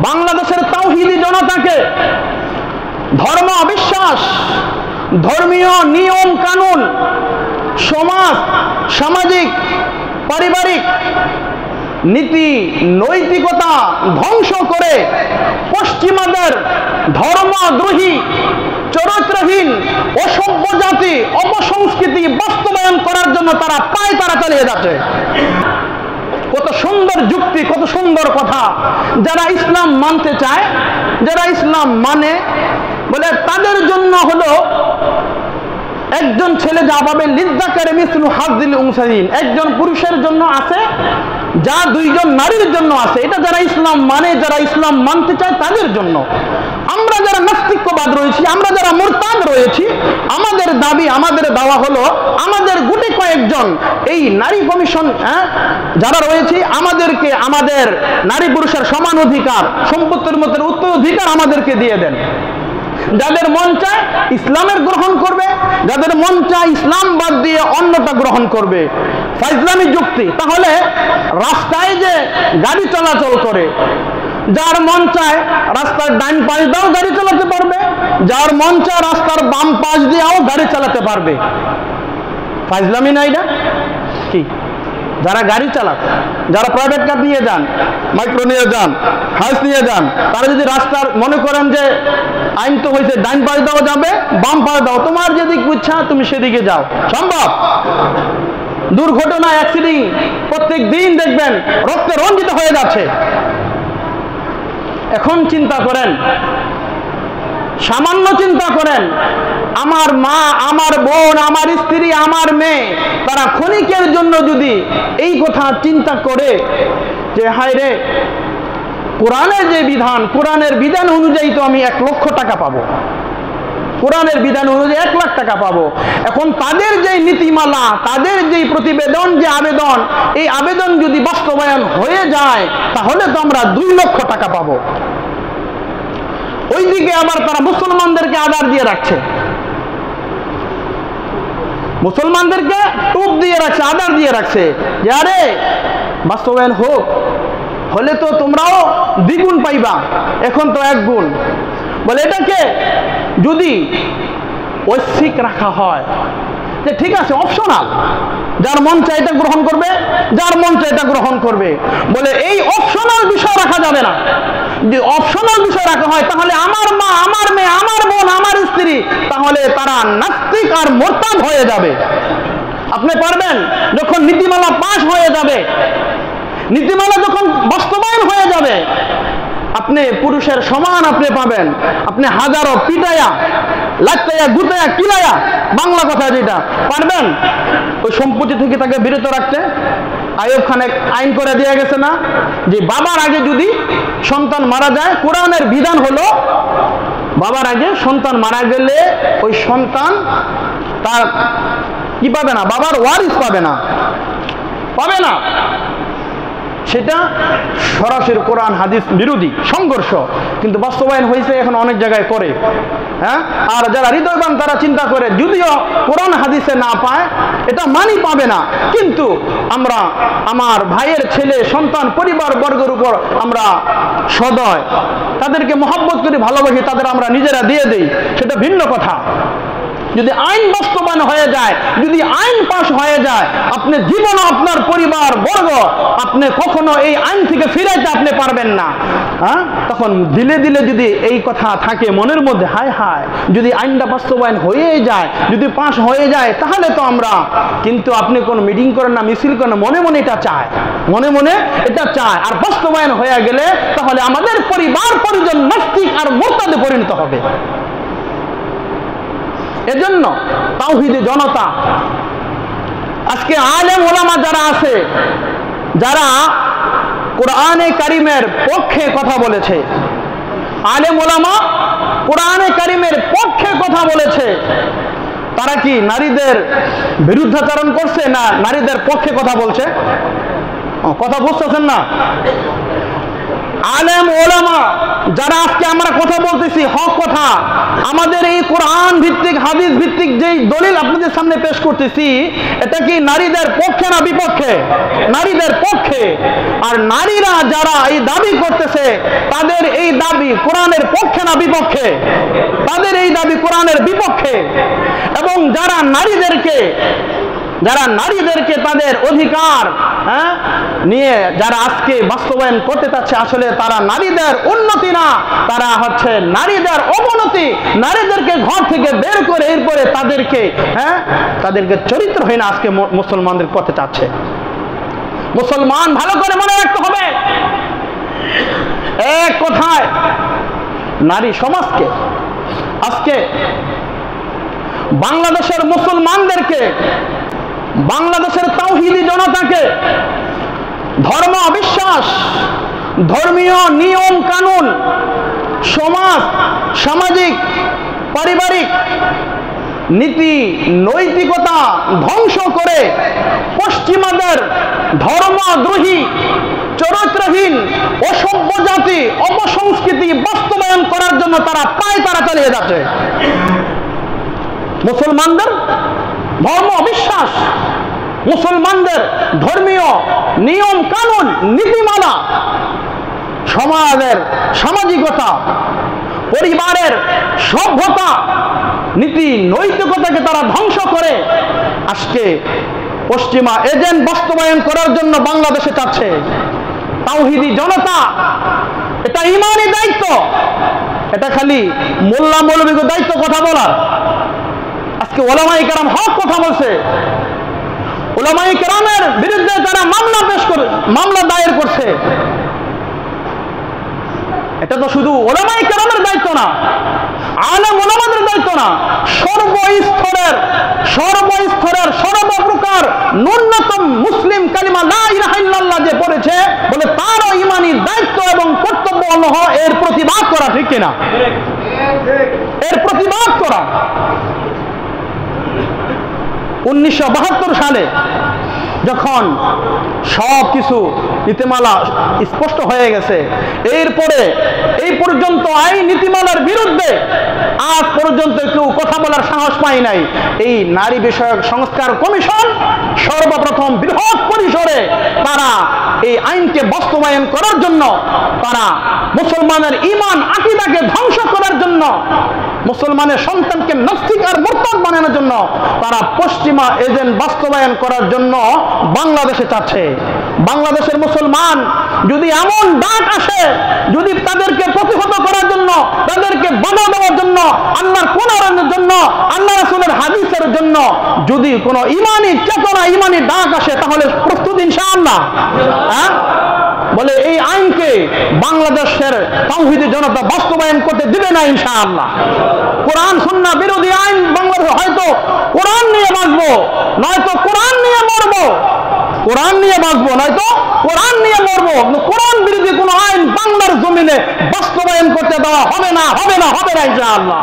বাংলাদেশের তাওহীদি জনতাকে ধর্ম বিশ্বাস, ধর্মীয় নিয়ম কানুন, সমাজ, সামাজিক, পারিবারিক নীতি নৈতিকতা ধ্বংস করে পশ্চিমাদের ধর্মদ্রোহী, চরিত্রহীন, অসভ্য জাতি, অপসংস্কৃতি বাস্তবায়ন করার জন্য তারা পায়তারা চালিয়ে যাচ্ছে। কত সুন্দর যুক্তি, কত সুন্দর কথা। যারা ইসলাম মানতে চায়, যারা ইসলাম মানে, বলে তাদের জন্য হলো একজন ছেলে যা পাবে লিদ্দাকারে মিসলু হাযিল উনসাইন, একজন পুরুষের জন্য আছে যা দুইজন নারীর জন্য আছে। এটা যারা ইসলাম মানে, যারা ইসলাম মানতে চায় তাদের জন্য। আমরা যারা নাস্তিক্যবাদ রয়েছি, আমরা যারা মুরতাদ রয়েছি, আমাদের দাবি, আমাদের দাওয়া হলো আমাদের গুটি কয়েকজন এই নারী কমিশন যারা রয়েছে আমাদেরকে আমাদের নারী পুরুষের সমান অধিকার, সম্পত্তির মধ্যে উত্তরাধিকার আমাদেরকে দিয়ে দেন। যাদের মন চায় ইসলামের গ্রহণ করবে, যাদের মন চায় ইসলাম বাদ দিয়ে অন্যটা গ্রহণ করবে। ফাইজলামি যুক্তি। তাহলে রাস্তায় যে গাড়ি চলাচল করে, যার মন চায় রাস্তার ডান পাশ দিয়েও গাড়ি চালাতে পারবে, যার মন চায় রাস্তার বাম পাশ দিয়েও গাড়ি চালাতে পারবে। ফাইজলামি না এটা? কি যারা গাড়ি চালান, যারা প্রাইভেট কার নিয়ে যান, মাইক্রো নিয়ে যান, হাইস নিয়ে যান, তারা যদি রাস্তার মনে করেন যে আইন তো হয়েছে ডান পাশ দাও যাবে, বাম পাশ দাও, তোমার যেদিকে ইচ্ছা তুমি সেদিকে যাও, সম্ভব? দুর্ঘটনা, অ্যাক্সিডেন্ট প্রত্যেক দিন দেখবেন রক্তে রঞ্জিত হয়ে যাচ্ছে। এখন চিন্তা করেন, সামান্য চিন্তা করেন, আমার মা, আমার বোন, আমার স্ত্রী, আমার মেয়ে, তারা ক্ষণিকের জন্য যদি এই কথা চিন্তা করে যে হায় রে, কোরআনের যে বিধান, কোরআনের বিধান অনুযায়ী তো আমি 1 লক্ষ টাকা পাবো, কোরআনের বিধান অনুযায়ী 1 লাখ টাকা পাবো। এখন তাদের যে নীতিমালা, তাদের যে প্রতিবেদন, যে আবেদন, এই আবেদন যদি বাস্তবায়ন হয়ে যায় তাহলে তো আমরা 2 লক্ষ টাকা পাবো। ওইদিকে আবার তারা মুসলমানদেরকে আদার দিয়ে রাখছে, মুসলমানদেরকে টুপ দিয়ে রাখছে, আদার দিয়ে রাখছে যে আরে বাস্তবায়ন হোক, হলে তো তোমরাও দ্বিগুণ পাইবা, এখন তো 1 গুণ। বলে এটাকে যদি ঐচ্ছিক রাখা হয় যে ঠিক আছে অপশনাল, যার মন চায় এটা গ্রহণ করবে, যার মন চায় এটা গ্রহণ করবে। বলে এই অপশনাল বিষয় রাখা যাবে না। যদি অপশনাল বিষয় রাখা হয় তাহলে আমার মা, আমার মেয়ে, আমার বোন, আমার স্ত্রী, তাহলে তারা নাস্তিক আর মুরতাদ হয়ে যাবে। আপনি পারবেন যখন নীতিমালা পাস হয়ে যাবে, নীতিমালা যখন বাস্তবায়ন হয়ে যাবে, আপনি পুরুষের সমান আপনি পাবেন। আপনি হাজারো পিটায়া, লাটায়া, গুতায়া, কিলায়া, বাংলা কথা যেটা, পারবেন ওই সম্পত্তি থেকে তাকে বিরত রাখতে? আইয়ুব খান আইন করে দিয়ে গেছে না যে বাবার আগে যদি সন্তান মারা যায়, কোরআনের বিধান হলো বাবার আগে সন্তান মারা গেলে ওই সন্তান তার কি পাবে না, বাবার ওয়ারিস পাবে না, পাবে না। সেটা সরাসরি কোরআন হাদিস বিরোধী সংঘর্ষ, কিন্তু বাস্তবায়ন হয়েছে এখন অনেক জায়গায় করে। হ্যাঁ, আর যারা হৃদয়বান তারা চিন্তা করে যদিও কোরআন হাদিসে না পায়, এটা মানি পাবে না, কিন্তু আমরা আমার ভাইয়ের ছেলে, সন্তান, পরিবার বর্গের উপর আমরা সদয়, তাদেরকে মহব্বত করে ভালোবাসি, তাদের আমরা নিজেরা দিয়ে দেই, সেটা ভিন্ন কথা। যদি আইন বাস্তবায়ন হয়ে যায়, যদি আইন পাস হয়ে যায়, আপনি জীবন, আপনার পরিবার বর্গ, আপনি কখনো এই আইন থেকে ফিরাইতে আপনি পারবেন না। হ্যাঁ, তখন দিলে দিলে যদি এই কথা থাকে মনের মধ্যে, হায় হায় যদি আইনটা বাস্তবায়ন হয়ে যায়, যদি পাস হয়ে যায় তাহলে তো আমরা, কিন্তু আপনি কোন মিটিং করেন না, মিছিল করেন না, মনে মনে এটা চায়, মনে মনে এটা চায়, আর বাস্তবায়ন হয়ে গেলে তাহলে আমাদের পরিবার পরিজন নাস্তিক আর মুরতাদে পরিণত হবে। এজন্য তাওহীদি জনতা, আজকে আলেম ওলামা যারা আছে, যারা কোরআনে কারিমের পক্ষে কথা বলেছে, আলেম ওলামা কোরআনে কারিমের পক্ষে কথা বলেছে, তারা কি নারীদের বিরুদ্ধাচরণ করছে না নারীদের পক্ষে কথা বলছে? কথা বুঝতেছেন না? আলেম ওলামা যারা আজকে আমরা কথা বলতেছি হক কথা, আমাদের এই কোরআন ভিত্তিক, হাদিস ভিত্তিক যেই দলিল আপনাদের সামনে পেশ করতেছি, এটা কি নারীদের পক্ষে না বিপক্ষে? নারীদের পক্ষে। আর নারীরা যারা এই দাবি করতেছে, তাদের কোরআনের পক্ষে না বিপক্ষে? তাদের এই দাবি কোরআনের বিপক্ষে। এবং যারা নারীদেরকে তাদের অধিকার নিয়ে যারা আজকে বাস্তবায়ন করতে চাচ্ছে, আসলে তারা নারীদের উন্নতি না, তারা হচ্ছে নারীদের অবনতি। নারীদেরকে ঘর থেকে বের করে এরপরে তাদেরকে চরিত্রহীন আজকে মুসলমানদের পথে চাচ্ছে। মুসলমান ভালো করে মনে রাখতে হবে, এক কথায় নারী সমাজকে আজকে বাংলাদেশের মুসলমানদেরকে, বাংলাদেশের তাওহীদি জনতাকে ধর্ম বিশ্বাস, ধর্মীয় নিয়ম কানুন, সামাজিক পারিবারিক নীতি নৈতিকতা ধ্বংস করে পশ্চিমাদের ধর্মদ্রোহী, চরিত্রহীন, অসভ্য জাতি, অপসংস্কৃতি বাস্তবায়ন করার জন্য তারা চালিয়ে যাচ্ছে। মুসলমানদের ধর্ম বিশ্বাস, মুসলমানদের ধর্মীয় নিয়ম কানুন নীতিমালা, সমাজের সামাজিকতা, পরিবারের সভ্যতা, নীতি নৈতিকতাকে তারা ধ্বংস করে আজকে পশ্চিমা এজেন্ট বাস্তবায়ন করার জন্য বাংলাদেশে চাচ্ছে। তাওহীদি জনতা, এটা ইমানি দায়িত্ব, এটা খালি মোল্লা মৌলবীর দায়িত্ব কথা বলার। আজকে ওলামায়ে কেরাম হক কথা বলছে, ওলামায়ে কেরামের বিরুদ্ধে তারা মামলা দায়ের করছে। এটা তো শুধু ওলামায়ে কেরামের দায়িত্ব না, আলেম ওলামাদের দায়িত্ব না, সর্বস্তরের সর্বপ্রকার ন্যূনতম মুসলিম কালিমা লা ইলাহা ইল্লাল্লাহ যে পড়েছে বলে তারও ইমানি দায়িত্ব এবং কর্তব্য হলো এর প্রতিবাদ করা, ঠিক কিনা? এর প্রতিবাদ করা। 1972 সালে যখন সব কিছু নীতিমালা স্পষ্ট হয়ে গেছে, এরপরে এই পর্যন্ত আইন নীতিমালার বিরুদ্ধে আজ পর্যন্ত কেউ কথা বলার সাহস পায় নাই। এই নারী বিষয়ক সংস্কার কমিশন সর্বপ্রথম বৃহৎ পরিসরে তারা এই আইনকে বাস্তবায়ন করার জন্য, তারা মুসলমানের ঈমান আকীদাকে ধ্বংস করার জন্য, মুসলমানের সন্তানকে নাস্তিক আর মুরতাদ বানানোর জন্য তারা পশ্চিমা এজেন্ট বাস্তবায়ন করার জন্য বাংলাদেশে চাচ্ছে। বাংলাদেশের মুসলমান যদি এমন ডাক আসে, যদি তাদেরকে প্রতিহত করার জন্য, তাদেরকে বাধা দেওয়ার জন্য, আল্লাহর কোরআনের জন্য, আল্লাহ রাসূলের হাদিসের জন্য যদি কোনো ইমানি চেতনা, ইমানি ডাক আসে, তাহলে প্রস্তুত ইনশাআল্লাহ। বলে এই আইনকে বাংলাদেশের তাওহীদি জনতা বাস্তবায়ন করতে দিবে না ইনশাআল্লাহ। কোরআন সুন্নাহ বিরোধী আইন বাংলাদেশ হয়তো কোরআন নিয়ে বাঁচবো, নয়তো কোরআন নিয়ে মরবো। কোরআন নিয়ে বাঁচবো, নয়তো কোরআন নিয়ে মরবো। কোরআন বিরোধী কোনো আইন বাংলার জমিনে বাস্তবায়ন করতে দেওয়া হবে না ইনশাআল্লাহ।